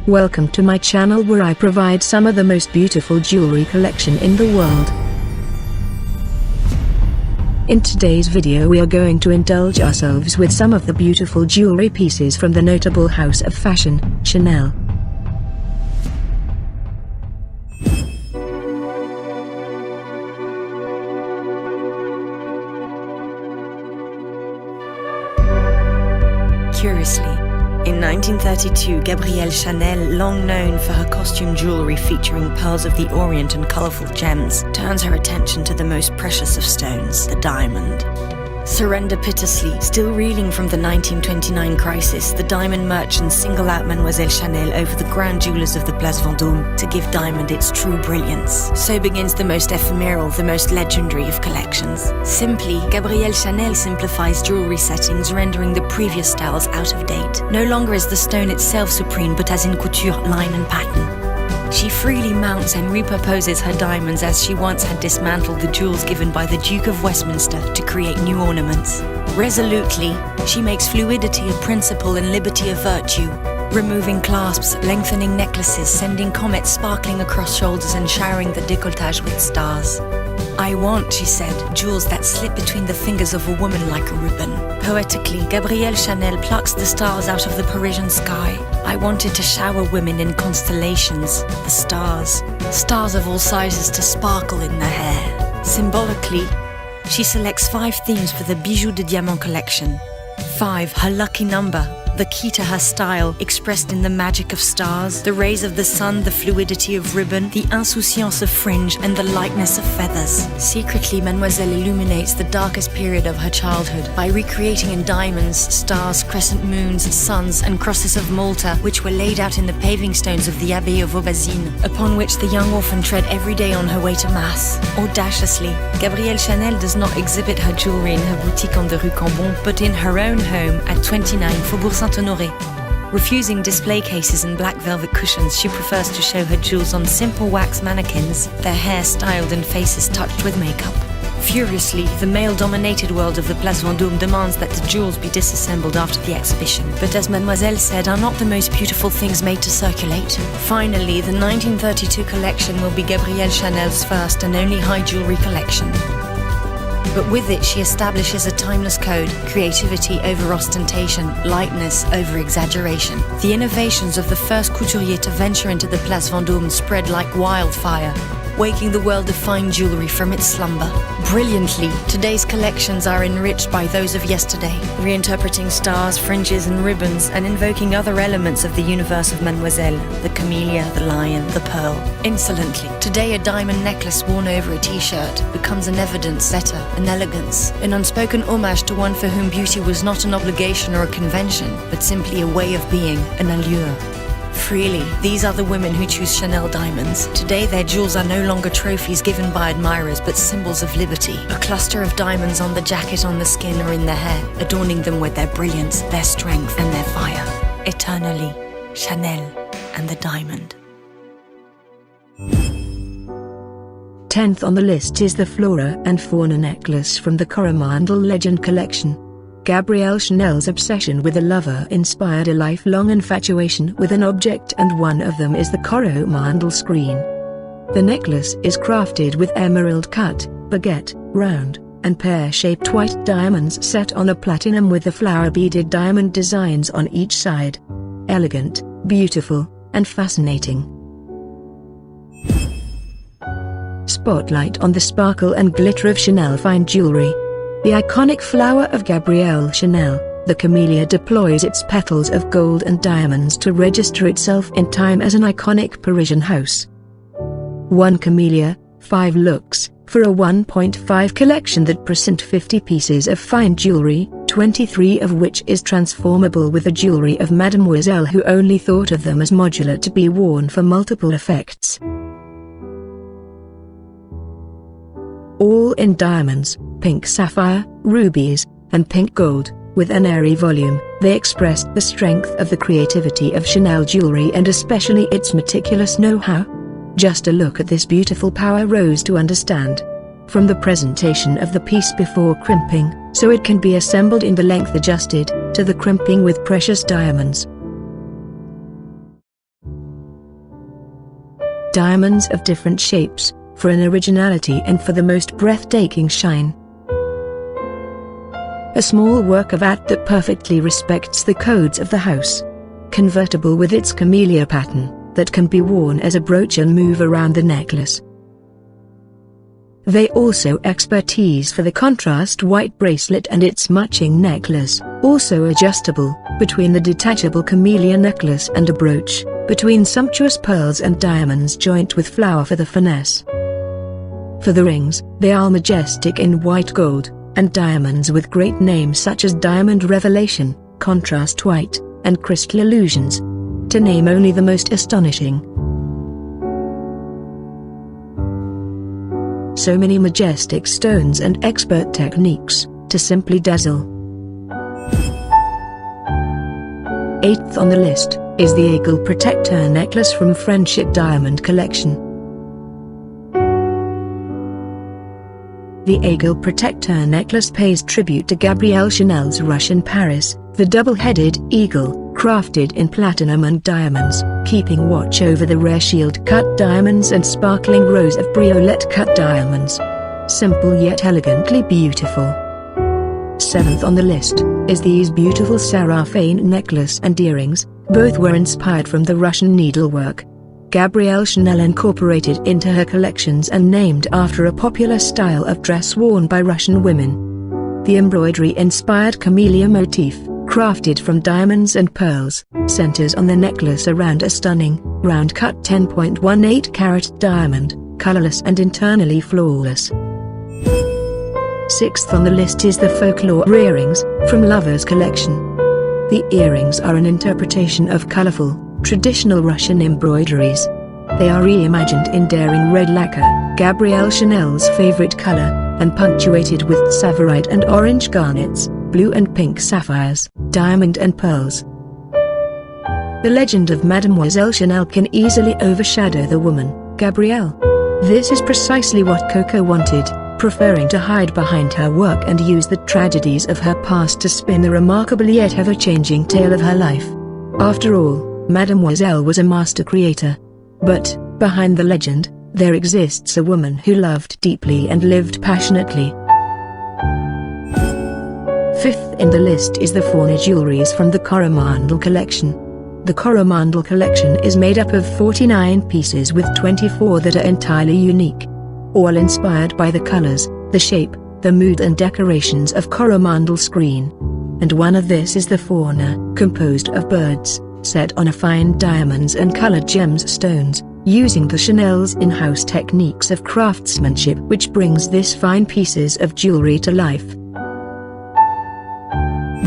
Welcome to my channel where I provide some of the most beautiful jewelry collection in the world. In today's video we are going to indulge ourselves with some of the beautiful jewelry pieces from the notable house of fashion, Chanel. Curiously, in 1932, Gabrielle Chanel, long known for her costume jewelry featuring pearls of the Orient and colorful gems, turns her attention to the most precious of stones, the diamond. Surreptitiously, still reeling from the 1929 crisis, the diamond merchants single out Mademoiselle Chanel over the grand jewelers of the Place Vendôme to give diamond its true brilliance. So begins the most ephemeral, the most legendary of collections. Simply, Gabrielle Chanel simplifies jewelry settings, rendering the previous styles out of date. No longer is the stone itself supreme, but as in couture, line and pattern. She freely mounts and repurposes her diamonds as she once had dismantled the jewels given by the Duke of Westminster to create new ornaments. Resolutely, she makes fluidity a principle and liberty a virtue, removing clasps, lengthening necklaces, sending comets sparkling across shoulders and showering the décolletage with stars. "I want," she said, "jewels that slip between the fingers of a woman like a ribbon." Poetically, Gabrielle Chanel plucks the stars out of the Parisian sky. "I wanted to shower women in constellations, the stars. Stars of all sizes to sparkle in their hair." Symbolically, she selects 5 themes for the Bijoux de Diamant collection. 5, her lucky number, the key to her style, expressed in the magic of stars, the rays of the sun, the fluidity of ribbon, the insouciance of fringe, and the lightness of feathers. Secretly, Mademoiselle illuminates the darkest period of her childhood by recreating in diamonds, stars, crescent moons, suns, and crosses of Malta, which were laid out in the paving stones of the Abbey of Aubazine, upon which the young orphan tread every day on her way to Mass. Audaciously, Gabrielle Chanel does not exhibit her jewelry in her boutique on the Rue Cambon, but in her own home at 29 Faubourg Saint-Honoré. Refusing display cases and black velvet cushions, she prefers to show her jewels on simple wax mannequins, their hair styled and faces touched with makeup. Furiously, the male-dominated world of the Place Vendôme demands that the jewels be disassembled after the exhibition, but as Mademoiselle said, are not the most beautiful things made to circulate. Finally, the 1932 collection will be Gabrielle Chanel's first and only high jewelry collection. But with it, she establishes a timeless code: creativity over ostentation, lightness over exaggeration. The innovations of the first couturier to venture into the Place Vendôme spread like wildfire, waking the world of fine jewelry from its slumber. Brilliantly, today's collections are enriched by those of yesterday, reinterpreting stars, fringes, and ribbons, and invoking other elements of the universe of Mademoiselle: the camellia, the lion, the pearl. Insolently, today a diamond necklace worn over a t-shirt becomes an evidence setter, an elegance, an unspoken homage to one for whom beauty was not an obligation or a convention, but simply a way of being, an allure. Freely, these are the women who choose Chanel diamonds. Today their jewels are no longer trophies given by admirers, but symbols of liberty. A cluster of diamonds on the jacket, on the skin, or in their hair, adorning them with their brilliance, their strength, and their fire. Eternally, Chanel and the diamond. 10th on the list is the Flora and Fauna necklace from the Coromandel Legend collection. Gabrielle Chanel's obsession with a lover inspired a lifelong infatuation with an object, and one of them is the Coromandel screen. The necklace is crafted with emerald-cut, baguette, round, and pear-shaped white diamonds set on a platinum with the flower-beaded diamond designs on each side. Elegant, beautiful, and fascinating. Spotlight on the sparkle and glitter of Chanel fine jewelry. The iconic flower of Gabrielle Chanel, the camellia, deploys its petals of gold and diamonds to register itself in time as an iconic Parisian house. 1 camellia, 5 looks, for a 1.5 collection that present 50 pieces of fine jewelry, 23 of which is transformable with the jewelry of Mademoiselle, who only thought of them as modular to be worn for multiple effects. All in diamonds, pink sapphire, rubies, and pink gold, with an airy volume. They expressed the strength of the creativity of Chanel jewelry and especially its meticulous know-how. Just a look at this beautiful power rose to understand. From the presentation of the piece before crimping, so it can be assembled in the length adjusted, to the crimping with precious diamonds. diamonds of different shapes, for an originality and for the most breathtaking shine. A small work of art that perfectly respects the codes of the house. Convertible with its camellia pattern, that can be worn as a brooch and move around the necklace. They also expertise for the contrast white bracelet and its matching necklace, also adjustable, between the detachable camellia necklace and a brooch, between sumptuous pearls and diamonds joint with flower for the finesse. For the rings, they are majestic in white gold, and diamonds with great names such as Diamond Revelation, Contrast White, and Crystal Illusions, to name only the most astonishing. So many majestic stones and expert techniques, to simply dazzle. 8th on the list, is the Eagle Protector necklace from Friendship Diamond Collection. The Eagle Protector necklace pays tribute to Gabrielle Chanel's Rush in Paris, the double-headed eagle, crafted in platinum and diamonds, keeping watch over the rare shield-cut diamonds and sparkling rows of briolette-cut diamonds. Simple yet elegantly beautiful. 7th on the list, is these beautiful Seraphine necklace and earrings. Both were inspired from the Russian needlework. Gabrielle Chanel incorporated into her collections and named after a popular style of dress worn by Russian women. The embroidery-inspired camellia motif, crafted from diamonds and pearls, centers on the necklace around a stunning, round-cut 10.18 carat diamond, colorless and internally flawless. 6th on the list is the Folklore earrings, from Lovers Collection. The earrings are an interpretation of colorful, traditional Russian embroideries. They are reimagined in daring red lacquer, Gabrielle Chanel's favorite color, and punctuated with tsavorite and orange garnets, blue and pink sapphires, diamond and pearls. The legend of Mademoiselle Chanel can easily overshadow the woman, Gabrielle. This is precisely what Coco wanted, preferring to hide behind her work and use the tragedies of her past to spin the remarkable yet ever-changing tale of her life. After all, Mademoiselle was a master creator. But, behind the legend, there exists a woman who loved deeply and lived passionately. 5th in the list is the Fauna jewelries from the Coromandel collection. The Coromandel collection is made up of 49 pieces with 24 that are entirely unique. All inspired by the colors, the shape, the mood and decorations of Coromandel screen. And one of this is the Fauna, composed of birds, set on a fine diamonds and colored gems stones, using the Chanel's in-house techniques of craftsmanship which brings this fine pieces of jewelry to life.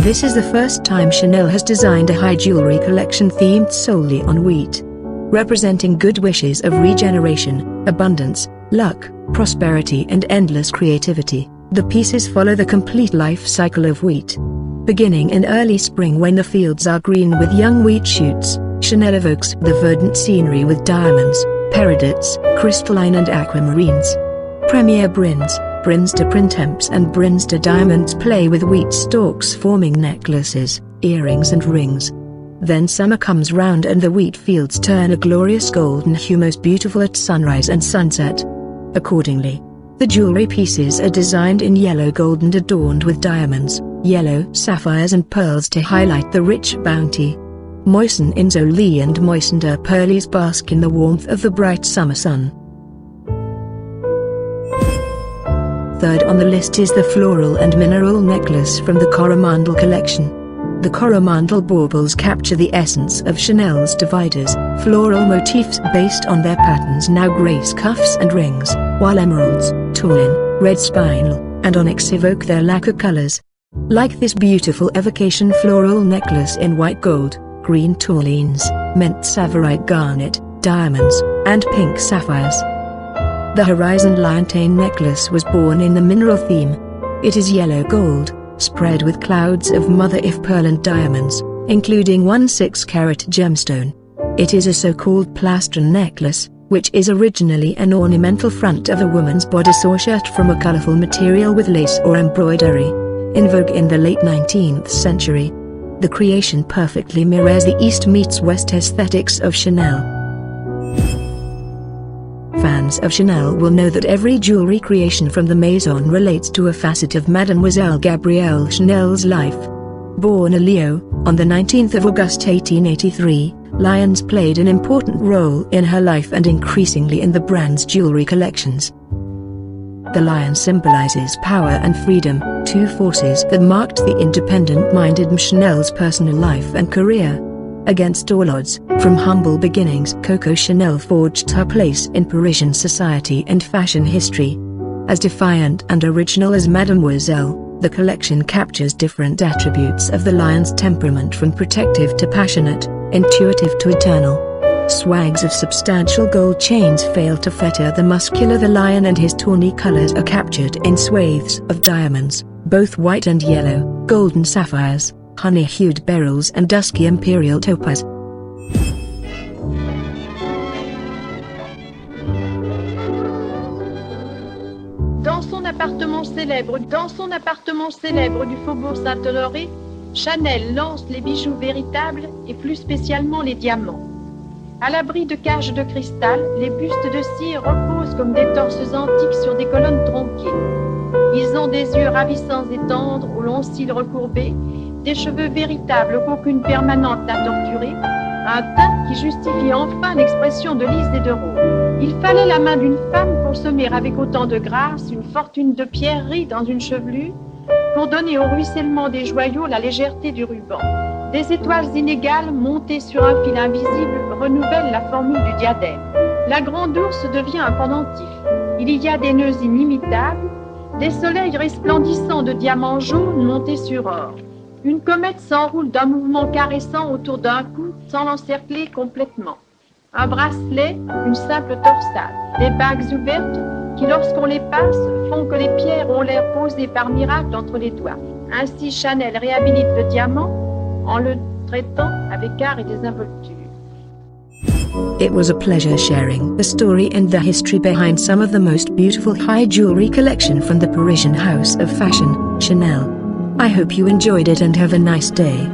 This is the first time Chanel has designed a high jewelry collection themed solely on wheat. Representing good wishes of regeneration, abundance, luck, prosperity and endless creativity, the pieces follow the complete life cycle of wheat. Beginning in early spring when the fields are green with young wheat shoots, Chanel evokes the verdant scenery with diamonds, peridots, crystalline and aquamarines. Premier brins to printemps and brins to diamonds play with wheat stalks forming necklaces, earrings and rings. Then summer comes round and the wheat fields turn a glorious golden hue most beautiful at sunrise and sunset. Accordingly, the jewelry pieces are designed in yellow gold and adorned with diamonds, yellow sapphires and pearls to highlight the rich bounty. Moisten in Zoli and moistened pearlies bask in the warmth of the bright summer sun. 3rd on the list is the Floral and Mineral necklace from the Coromandel collection. The Coromandel baubles capture the essence of Chanel's dividers, floral motifs based on their patterns now grace cuffs and rings, while emeralds, tourmaline, red spinel, and onyx evoke their lacquer colors. Like this beautiful evocation floral necklace in white gold, green tourmalines, mint tsavorite garnet, diamonds, and pink sapphires. The Horizon Liontain necklace was born in the mineral theme. It is yellow gold, spread with clouds of mother-of-pearl and diamonds, including one 6-carat gemstone. It is a so-called plastron necklace, which is originally an ornamental front of a woman's bodice or shirt from a colorful material with lace or embroidery. In vogue in the late 19th century, the creation perfectly mirrors the East meets West aesthetics of Chanel. fans of Chanel will know that every jewelry creation from the Maison relates to a facet of Mademoiselle Gabrielle Chanel's life. Born a Leo, on the 19th of August 1883, lions played an important role in her life and increasingly in the brand's jewelry collections. The lion symbolizes power and freedom, two forces that marked the independent-minded Chanel's personal life and career. Against all odds, from humble beginnings, Coco Chanel forged her place in Parisian society and fashion history. As defiant and original as Mademoiselle, the collection captures different attributes of the lion's temperament, from protective to passionate, intuitive to eternal. Swags of substantial gold chains fail to fetter the muscular. The lion and his tawny colors are captured in swathes of diamonds, both white and yellow, golden sapphires, honey-hued beryls and dusky imperial topaz. Dans son appartement célèbre du Faubourg Saint-Honoré, Chanel lance les bijoux véritables et plus spécialement les diamants. À l'abri de cages de cristal, les bustes de cire reposent comme des torses antiques sur des colonnes tronquées. Ils ont des yeux ravissants et tendres aux longs cils recourbés, des cheveux véritables qu'aucune permanente n'a torturés, un teint qui justifie enfin l'expression de Lise et de Rose. Il fallait la main d'une femme pour semer avec autant de grâce une fortune de pierreries dans une chevelure, pour donner au ruissellement des joyaux la légèreté du ruban. Des étoiles inégales montées sur un fil invisible renouvellent la formule du diadème. La grande ours devient un pendentif. Il y a des nœuds inimitables, des soleils resplendissants de diamants jaunes montés sur or. Une comète s'enroule d'un mouvement caressant autour d'un cou sans l'encercler complètement. Un bracelet, une simple torsade, des bagues ouvertes qui, lorsqu'on les passe, font que les pierres ont l'air posées par miracle entre les doigts. Ainsi, Chanel réhabilite le diamant en le traitant avec art et désinvolture. It was a pleasure sharing the story and the history behind some of the most beautiful high jewelry collection from the Parisian house of fashion, Chanel. I hope you enjoyed it and have a nice day.